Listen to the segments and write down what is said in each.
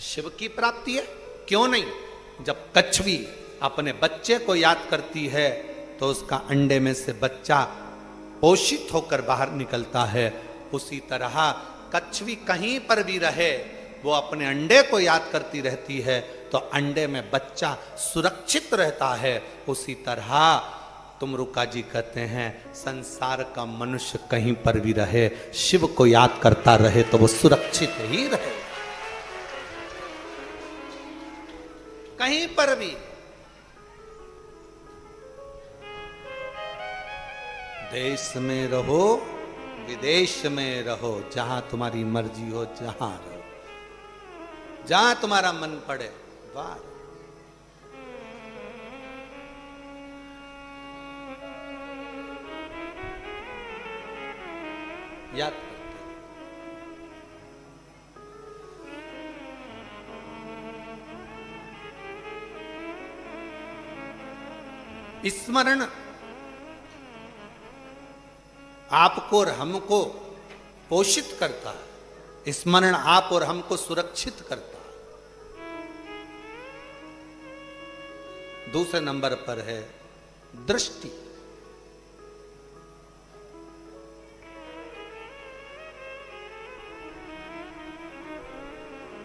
शिव की प्राप्ति है, क्यों नहीं? जब कछवी अपने बच्चे को याद करती है तो उसका अंडे में से बच्चा पोषित होकर बाहर निकलता है। उसी तरह कछवी कहीं पर भी रहे वो अपने अंडे को याद करती रहती है तो अंडे में बच्चा सुरक्षित रहता है। उसी तरह तुमरुका जी कहते हैं संसार का मनुष्य कहीं पर भी रहे, शिव को याद करता रहे तो वो सुरक्षित ही रहे, कहीं पर भी। देश में रहो विदेश में रहो, जहां तुम्हारी मर्जी हो जहां रहो, जहां तुम्हारा मन पड़े वाह। याद करते स्मरण आपको और हमको पोषित करता है, स्मरण आप और हमको सुरक्षित करता है। दूसरे नंबर पर है दृष्टि।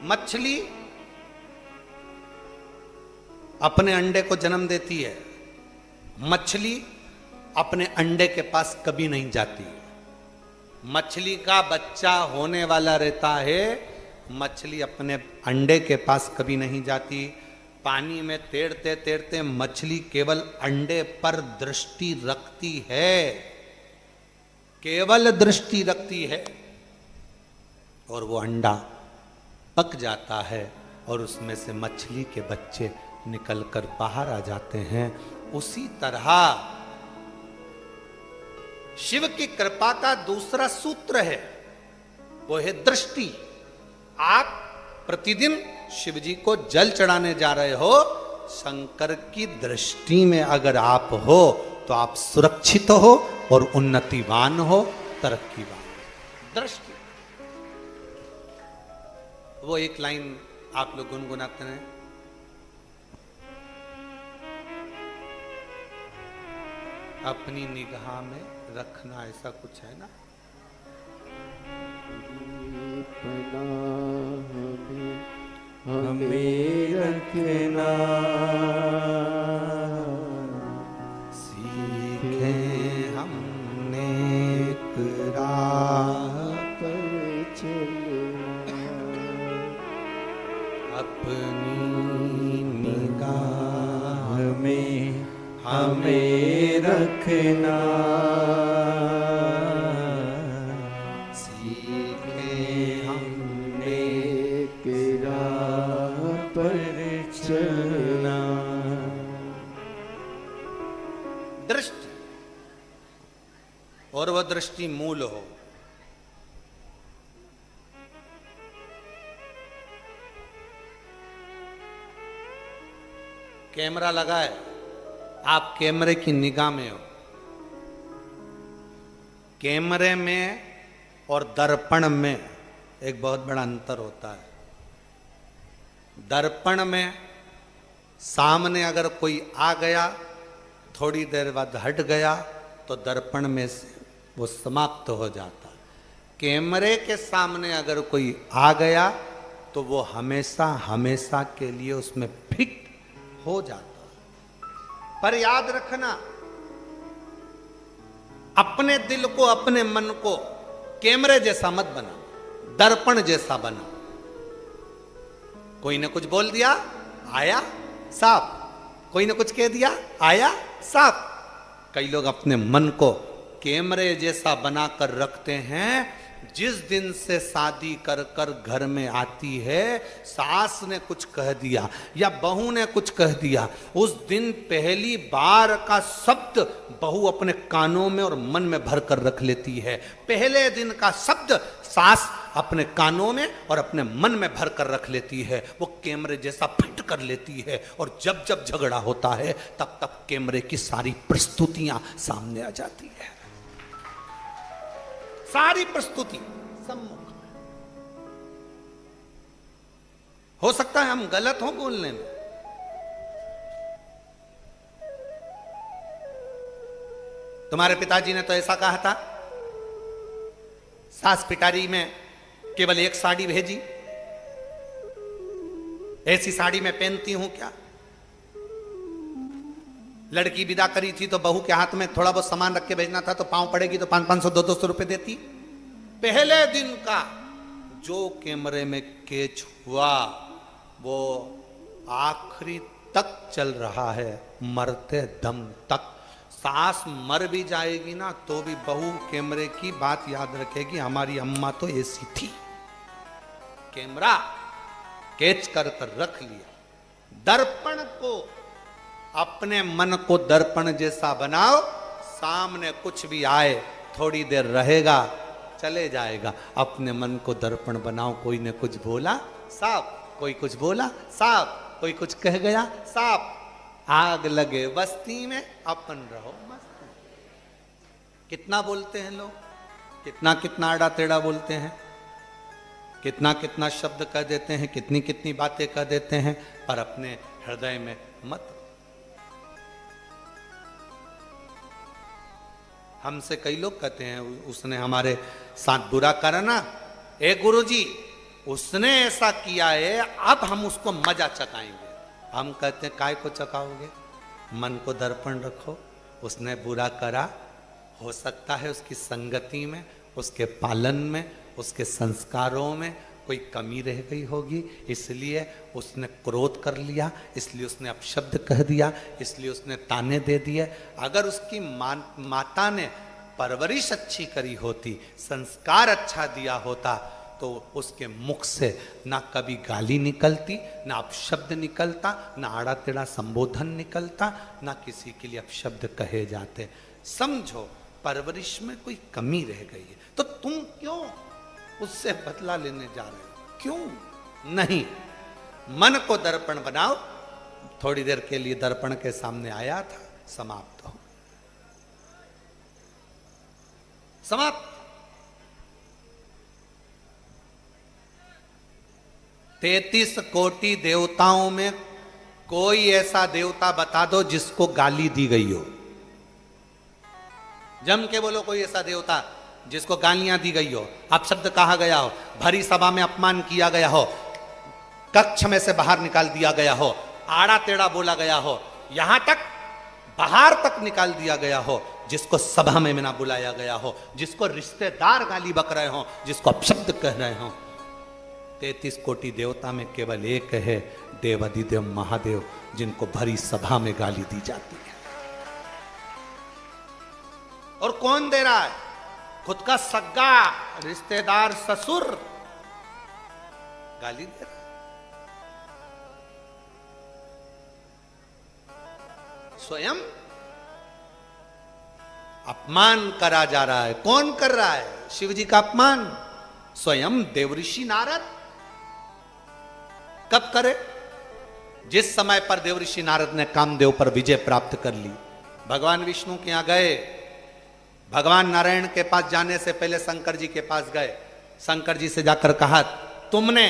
मछली अपने अंडे को जन्म देती है, मछली अपने अंडे के पास कभी नहीं जाती। मछली का बच्चा होने वाला रहता है, मछली अपने अंडे के पास कभी नहीं जाती। पानी में तैरते तैरते मछली केवल अंडे पर दृष्टि रखती है, केवल दृष्टि रखती है, और वो अंडा पक जाता है और उसमें से मछली के बच्चे निकलकर बाहर आ जाते हैं। उसी तरह शिव की कृपा का दूसरा सूत्र है, वो है दृष्टि। आप प्रतिदिन शिव जी को जल चढ़ाने जा रहे हो, शंकर की दृष्टि में अगर आप हो तो आप सुरक्षित हो और उन्नतिवान हो, तरक्कीवान। दृष्टि। वो एक लाइन आप लोग गुनगुनाते हैं, अपनी निगाह में रखना, ऐसा कुछ है ना। हमें रखना, सीखे हमने राह पर चलना, अपनी निगाह में हमें रखना, सीखे हमने राह पर चलना। दृष्टि, और वह दृष्टि मूल हो। कैमरा लगा है, आप कैमरे की निगाह में हो। कैमरे में और दर्पण में एक बहुत बड़ा अंतर होता है। दर्पण में सामने अगर कोई आ गया, थोड़ी देर बाद हट गया तो दर्पण में से वो समाप्त हो जाता। कैमरे के सामने अगर कोई आ गया तो वो हमेशा हमेशा के लिए उसमें फिट हो जाता। पर याद रखना, अपने दिल को, अपने मन को कैमरे जैसा मत बना, दर्पण जैसा बना। कोई ने कुछ बोल दिया, आया साफ, कोई ने कुछ कह दिया, आया साफ। कई लोग अपने मन को कैमरे जैसा बनाकर रखते हैं। जिस दिन से शादी कर कर घर में आती है, सास ने कुछ कह दिया या बहू ने कुछ कह दिया, उस दिन पहली बार का शब्द बहू अपने कानों में और मन में भर कर रख लेती है। पहले दिन का शब्द सास अपने कानों में और अपने मन में भर कर रख लेती है। वो कैमरे जैसा फिट कर लेती है, और जब जब झगड़ा होता है तब तब कैमरे की सारी प्रस्तुतियां सामने आ जाती है, सारी प्रस्तुति सम्मुख। हो सकता है हम गलत हों बोलने में, तुम्हारे पिताजी ने तो ऐसा कहा था, सास पिटारी में केवल एक साड़ी भेजी, ऐसी साड़ी मैं पहनती हूं क्या? लड़की विदा करी थी तो बहू के हाथ में थोड़ा बहुत सामान रख के भेजना था, तो पांव पड़ेगी तो 500 200 रुपए देती। पहले दिन का जो कैमरे में कैच हुआ वो आखिरी तक चल रहा है, मरते दम तक। सास मर भी जाएगी ना तो भी बहू कैमरे की बात याद रखेगी, हमारी अम्मा तो ऐसी थी। कैमरा कैच कर रख लिया। दर्पण को, अपने मन को दर्पण जैसा बनाओ, सामने कुछ भी आए थोड़ी देर रहेगा चले जाएगा। अपने मन को दर्पण बनाओ, कोई ने कुछ बोला साफ, कोई कुछ बोला साफ, कोई कुछ कह गया साफ, आग लगे बस्ती में अपन रहो मस्त। कितना बोलते हैं लोग, कितना कितना आड़ा टेढ़ा बोलते हैं, कितना कितना शब्द कह देते हैं, कितनी कितनी बातें कह देते हैं, पर अपने हृदय में मत। हमसे कई लोग कहते हैं उसने हमारे साथ बुरा करा ना, ए गुरुजी उसने ऐसा किया है, अब हम उसको मजा चकाएंगे। हम कहते हैं काय को चकाओगे, मन को दर्पण रखो। उसने बुरा करा, हो सकता है उसकी संगति में, उसके पालन में, उसके संस्कारों में कोई कमी रह गई होगी, इसलिए उसने क्रोध कर लिया, इसलिए उसने अपशब्द कह दिया, इसलिए उसने ताने दे दिए। अगर उसकी माता ने परवरिश अच्छी करी होती, संस्कार अच्छा दिया होता, तो उसके मुख से ना कभी गाली निकलती, ना अपशब्द निकलता, ना आड़ा टेढ़ा संबोधन निकलता, ना किसी के लिए अपशब्द कहे जाते। समझो परवरिश में कोई कमी रह गई है, तो तुम क्यों उससे बदला लेने जा रहे हो? क्यों नहीं? मन को दर्पण बनाओ। थोड़ी देर के लिए दर्पण के सामने आया था, समाप्त हो, समाप्त। 33 कोटि देवताओं में कोई ऐसा देवता बता दो जिसको गाली दी गई हो। जम के बोलो कोई ऐसा देवता जिसको गालियां दी गई हो, अपशब्द कहा गया हो, भरी सभा में अपमान किया गया हो, कक्ष में से बाहर निकाल दिया गया हो, आड़ा टेढ़ा बोला गया हो, यहां तक बाहर तक निकाल दिया गया हो, जिसको सभा में ना बुलाया गया हो, जिसको रिश्तेदार गाली बक रहे हो, जिसको अपशब्द कह रहे हो। 33 कोटि देवता में केवल एक है, देवाधिदेव महादेव, जिनको भरी सभा में गाली दी जाती है। और कौन दे रहा है? खुद का सगा रिश्तेदार ससुर गाली दे रहा है। स्वयं अपमान करा जा रहा है। कौन कर रहा है शिव जी का अपमान? स्वयं देवऋषि नारद। कब करे? जिस समय पर देवऋषि नारद ने कामदेव पर विजय प्राप्त कर ली, भगवान विष्णु के यहां गए, भगवान नारायण के पास जाने से पहले शंकर जी के पास गए, शंकर जी से जाकर कहा, तुमने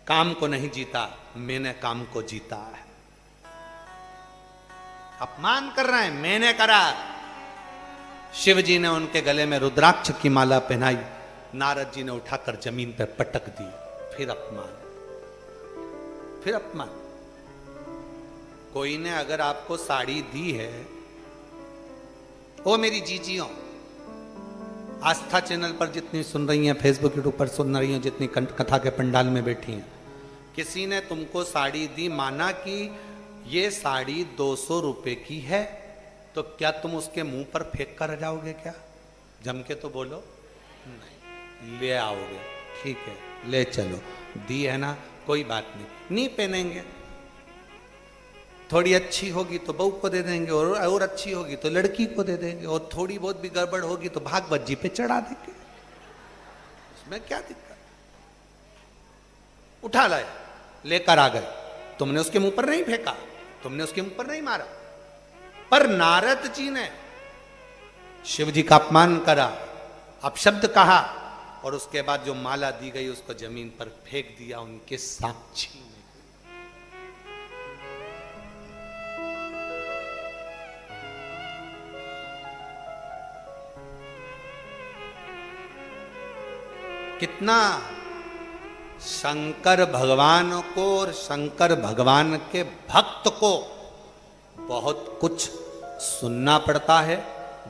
काम को नहीं जीता, मैंने काम को जीता है। अपमान कर रहे हैं, मैंने करा। शिव जी ने उनके गले में रुद्राक्ष की माला पहनाई, नारद जी ने उठाकर जमीन पर पटक दी। फिर अपमान, फिर अपमान। कोई ने अगर आपको साड़ी दी है, ओ मेरी जीजियों, आस्था चैनल पर जितनी सुन रही हैं, फेसबुक यूट्यूब पर सुन रही हैं, जितनी कथा के पंडाल में बैठी हैं, किसी ने तुमको साड़ी दी, माना कि ये साड़ी 200 रुपए की है, तो क्या तुम उसके मुंह पर फेंक कर जाओगे? क्या जम के तो बोलो नहीं, ले आओगे, ठीक है ले चलो, दी है ना, कोई बात नहीं पहनेंगे। थोड़ी अच्छी होगी तो बहू को दे देंगे, और अच्छी होगी तो लड़की को दे देंगे, और थोड़ी बहुत भी गड़बड़ होगी तो भागवत जी पे चढ़ा देंगे। उसमें क्या दिक्कत? उठा लाए, लेकर आ गए, तुमने उसके मुंह पर नहीं फेंका, तुमने उसके मुंह पर नहीं मारा। पर नारद जी ने शिव जी का अपमान करा, अपशब्द कहा, और उसके बाद जो माला दी गई उसको जमीन पर फेंक दिया उनके साक्षी में। कितना शंकर भगवान को और शंकर भगवान के भक्त को बहुत कुछ सुनना पड़ता है,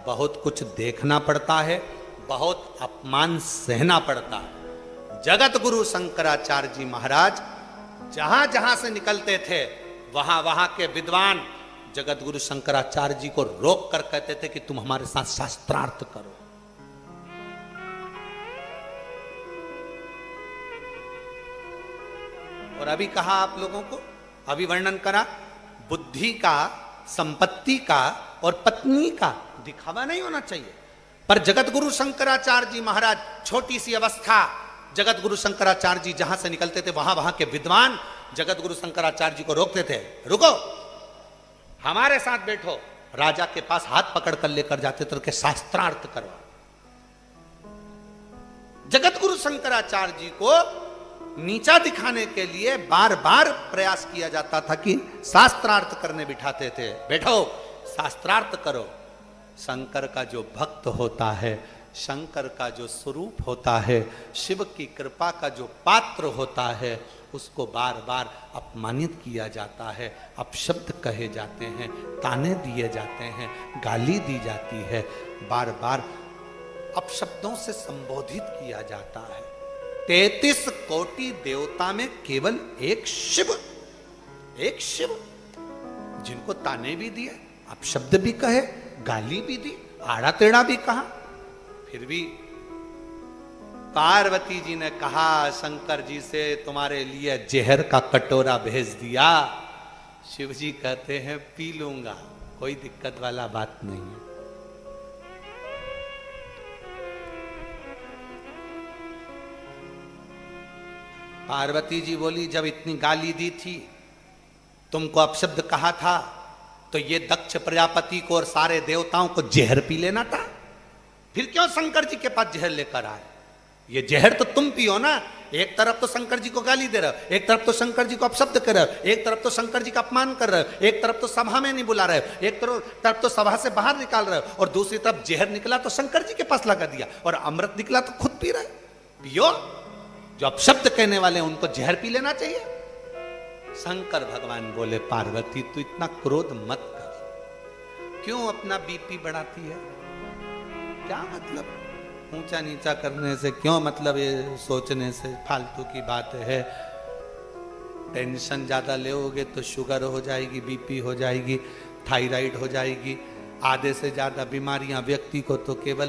बहुत कुछ देखना पड़ता है, बहुत अपमान सहना पड़ता है। जगत गुरु शंकराचार्य जी महाराज जहां जहां से निकलते थे वहां वहां के विद्वान जगत गुरु शंकराचार्य जी को रोक कर कहते थे कि तुम हमारे साथ शास्त्रार्थ करो। और अभी कहा आप लोगों को, अभी वर्णन करा, बुद्धि का, संपत्ति का और पत्नी का दिखावा नहीं होना चाहिए। पर जगत गुरु शंकराचार्य जी महाराज छोटी सी अवस्था, जगत गुरु शंकराचार्य जी जहां से निकलते थे वहां वहां के विद्वान जगत गुरु शंकराचार्य जी को रोकते थे, रुको हमारे साथ बैठो। राजा के पास हाथ पकड़ कर लेकर जाते थे कि शास्त्रार्थ करवा। जगत गुरु शंकराचार्य जी को नीचा दिखाने के लिए बार बार प्रयास किया जाता था कि शास्त्रार्थ करने बिठाते थे, बैठो शास्त्रार्थ करो। शंकर का जो भक्त होता है, शंकर का जो स्वरूप होता है, शिव की कृपा का जो पात्र होता है, उसको बार बार अपमानित किया जाता है, अपशब्द कहे जाते हैं, ताने दिए जाते हैं, गाली दी जाती है, बार बार अपशब्दों से संबोधित किया जाता है। 33 कोटि देवता में केवल एक शिव जिनको ताने भी दिए, अपशब्द भी कहे, गाली भी दी, आड़ा टेढ़ा भी कहा, फिर भी पार्वती जी ने कहा शंकर जी से तुम्हारे लिए जहर का कटोरा भेज दिया। शिव जी कहते हैं पी लूंगा, कोई दिक्कत वाला बात नहीं है। पार्वती जी बोली जब इतनी गाली दी थी, तुमको अपशब्द कहा था, तो ये दक्ष प्रजापति को और सारे देवताओं को जहर पी लेना था, फिर क्यों शंकर जी के पास जहर लेकर आए? ये जहर तो तुम पियो ना। एक तरफ तो शंकर जी को गाली दे रहे हो, एक तरफ तो शंकर जी को अपशब्द कर रहे हो, एक तरफ तो शंकर जी का अपमान कर रहे हो, एक तरफ तो सभा में नहीं बुला रहे हो, एक तरफ तो सभा से बाहर निकाल रहे हो, और दूसरी तरफ जहर निकला तो शंकर जी के पास लगा दिया, और अमृत निकला तो खुद पी रहे। पियो, जो अपशब्द कहने वाले उनको जहर पी लेना चाहिए। शंकर भगवान बोले पार्वती तू इतना क्रोध मत कर, क्यों अपना बीपी बढ़ाती है? क्या मतलब ऊंचा नीचा करने से, क्यों मतलब ये सोचने से? फालतू की बात है। टेंशन ज्यादा लोगे तो शुगर हो जाएगी, बीपी हो जाएगी, थायराइड हो जाएगी, आधे से ज्यादा बीमारियां व्यक्ति को तो केवल